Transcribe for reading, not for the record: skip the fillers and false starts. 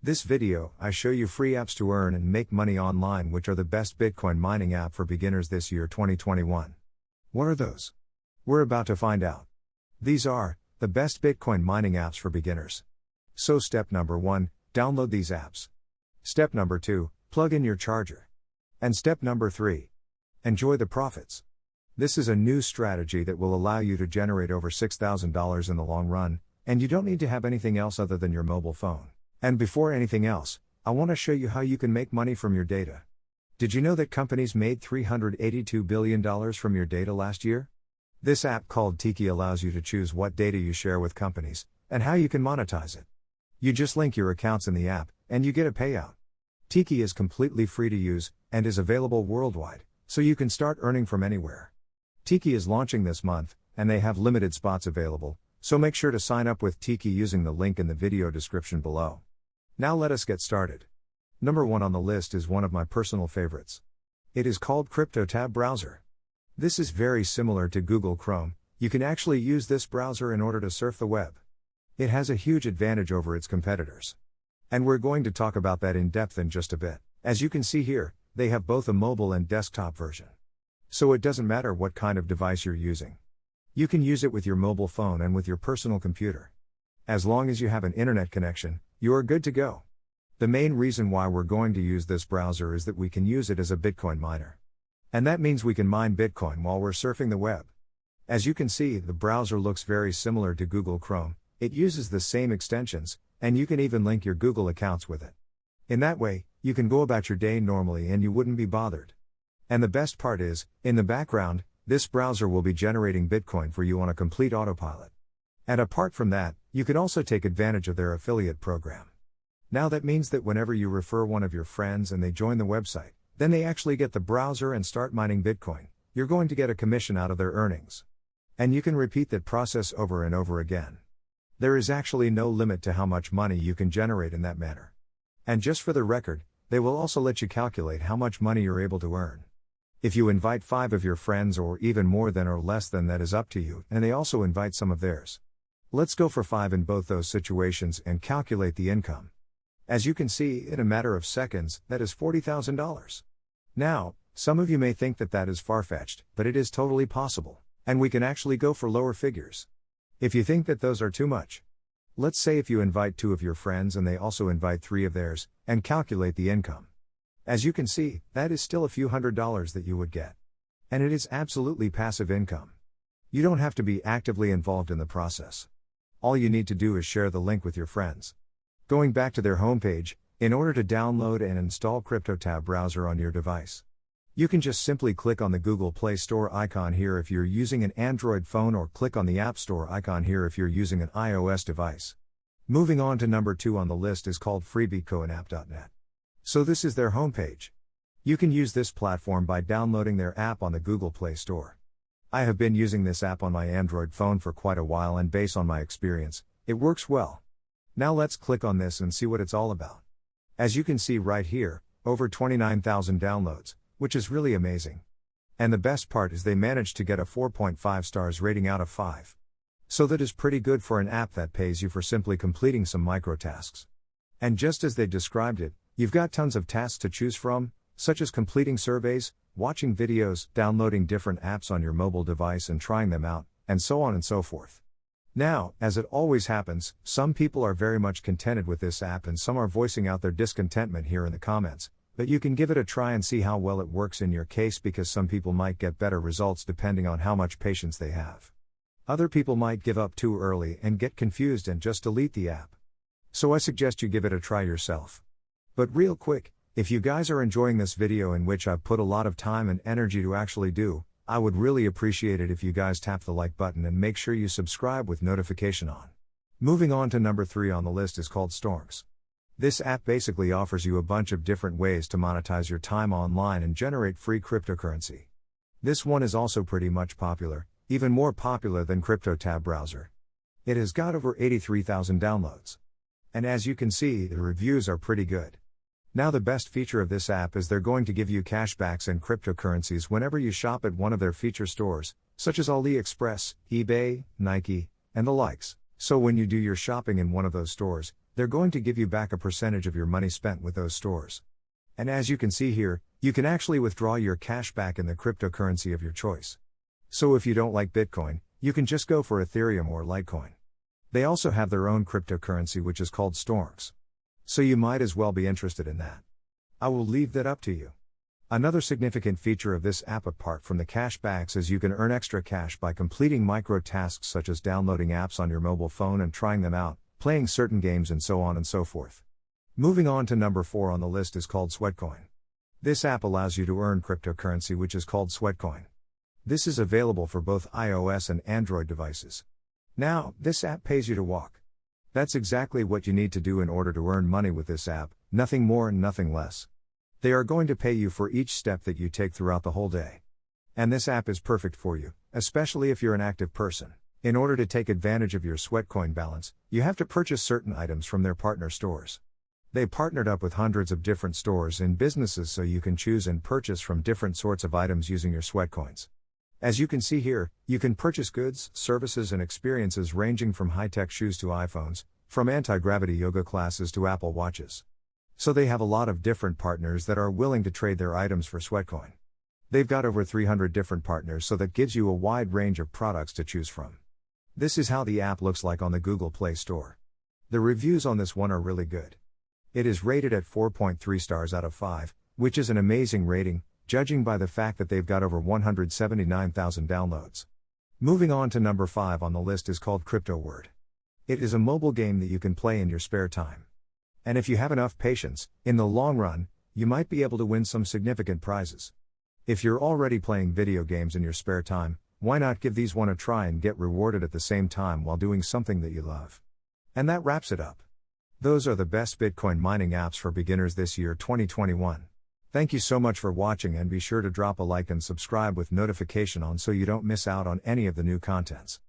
This video, I show you free apps to earn and make money online which are the best Bitcoin mining app for beginners this year 2021. What are those? We're about to find out. These are the best Bitcoin mining apps for beginners. So step number 1, download these apps. Step number 2, plug in your charger. And step number 3, enjoy the profits. This is a new strategy that will allow you to generate over $6,000 in the long run, and you don't need to have anything else other than your mobile phone. And before anything else, I want to show you how you can make money from your data. Did you know that companies made $382 billion from your data last year? This app called Tiki allows you to choose what data you share with companies, and how you can monetize it. You just link your accounts in the app, and you get a payout. Tiki is completely free to use, and is available worldwide, so you can start earning from anywhere. Tiki is launching this month, and they have limited spots available, so make sure to sign up with Tiki using the link in the video description below. Now let us get started. Number 1 on the list is one of my personal favorites. It is called CryptoTab Browser. This is very similar to Google Chrome. You can actually use this browser in order to surf the web. It has a huge advantage over its competitors. And we're going to talk about that in depth in just a bit. As you can see here, they have both a mobile and desktop version. So it doesn't matter what kind of device you're using. You can use it with your mobile phone and with your personal computer. As long as you have an internet connection, you are good to go. The main reason why we're going to use this browser is that we can use it as a Bitcoin miner. And that means we can mine Bitcoin while we're surfing the web. As you can see, the browser looks very similar to Google Chrome. It uses the same extensions, and you can even link your Google accounts with it. In that way, you can go about your day normally and you wouldn't be bothered. And the best part is, in the background, this browser will be generating Bitcoin for you on a complete autopilot. And apart from that, you can also take advantage of their affiliate program. Now that means that whenever you refer one of your friends and they join the website, then they actually get the browser and start mining Bitcoin, you're going to get a commission out of their earnings. And you can repeat that process over and over again. There is actually no limit to how much money you can generate in that manner. And just for the record, they will also let you calculate how much money you're able to earn. If you invite 5 of your friends or even more than or less than, that is up to you, and they also invite some of theirs. Let's go for 5 in both those situations and calculate the income. As you can see, in a matter of seconds, that is $40,000. Now, some of you may think that that is far-fetched, but it is totally possible, and we can actually go for lower figures. If you think that those are too much, let's say if you invite 2 of your friends and they also invite 3 of theirs, and calculate the income. As you can see, that is still a few $100s that you would get. And it is absolutely passive income. You don't have to be actively involved in the process. All you need to do is share the link with your friends. Going back to their homepage, in order to download and install CryptoTab Browser on your device, you can just simply click on the Google Play Store icon here if you're using an Android phone, or click on the App Store icon here if you're using an iOS device. Moving on to number 2 on the list is called freeBitcoinapp.net. So this is their homepage. You can use this platform by downloading their app on the Google Play Store. I have been using this app on my Android phone for quite a while, and based on my experience, it works well. Now let's click on this and see what it's all about. As you can see right here, over 29,000 downloads, which is really amazing. And the best part is they managed to get a 4.5 stars rating out of 5. So that is pretty good for an app that pays you for simply completing some microtasks. And just as they described it, you've got tons of tasks to choose from, such as completing surveys, watching videos, downloading different apps on your mobile device and trying them out, and so on and so forth. Now, as it always happens, some people are very much contented with this app and some are voicing out their discontentment here in the comments, but you can give it a try and see how well it works in your case, because some people might get better results depending on how much patience they have. Other people might give up too early and get confused and just delete the app. So I suggest you give it a try yourself. But real quick, if you guys are enjoying this video, in which I've put a lot of time and energy to actually do, I would really appreciate it if you guys tap the like button and make sure you subscribe with notification on. Moving on to number 3 on the list is called Storms. This app basically offers you a bunch of different ways to monetize your time online and generate free cryptocurrency. This one is also pretty much popular, even more popular than CryptoTab Browser. It has got over 83,000 downloads. And as you can see, the reviews are pretty good. Now the best feature of this app is they're going to give you cashbacks and cryptocurrencies whenever you shop at one of their feature stores, such as AliExpress, eBay, Nike, and the likes. So when you do your shopping in one of those stores, They're going to give you back a percentage of your money spent with those stores. And as you can see here, you can actually withdraw your cash back in the cryptocurrency of your choice. So if you don't like Bitcoin, you can just go for Ethereum or Litecoin. They also have their own cryptocurrency which is called Storms. So you might as well be interested in that. I will leave that up to you. Another significant feature of this app apart from the cash backs is you can earn extra cash by completing micro tasks such as downloading apps on your mobile phone and trying them out, playing certain games and so on and so forth. Moving on to number 4 on the list is called Sweatcoin. This app allows you to earn cryptocurrency which is called Sweatcoin. This is available for both iOS and Android devices. Now, this app pays you to walk. That's exactly what you need to do in order to earn money with this app, nothing more and nothing less. They are going to pay you for each step that you take throughout the whole day. And this app is perfect for you, especially if you're an active person. In order to take advantage of your Sweatcoin balance, you have to purchase certain items from their partner stores. They partnered up with hundreds of different stores and businesses so you can choose and purchase from different sorts of items using your Sweatcoins. As you can see here, you can purchase goods, services and experiences ranging from high-tech shoes to iPhones, from anti-gravity yoga classes to Apple Watches. So they have a lot of different partners that are willing to trade their items for Sweatcoin. They've got over 300 different partners, so that gives you a wide range of products to choose from. This is how the app looks like on the Google Play Store. The reviews on this one are really good. It is rated at 4.3 stars out of 5, which is an amazing rating, judging by the fact that they've got over 179,000 downloads. Moving on to number 5 on the list is called Crypto Word. It is a mobile game that you can play in your spare time. And if you have enough patience, in the long run, you might be able to win some significant prizes. If you're already playing video games in your spare time, why not give these one a try and get rewarded at the same time while doing something that you love? And that wraps it up. Those are the best Bitcoin mining apps for beginners this year 2021. Thank you so much for watching, and be sure to drop a like and subscribe with notification on so you don't miss out on any of the new contents.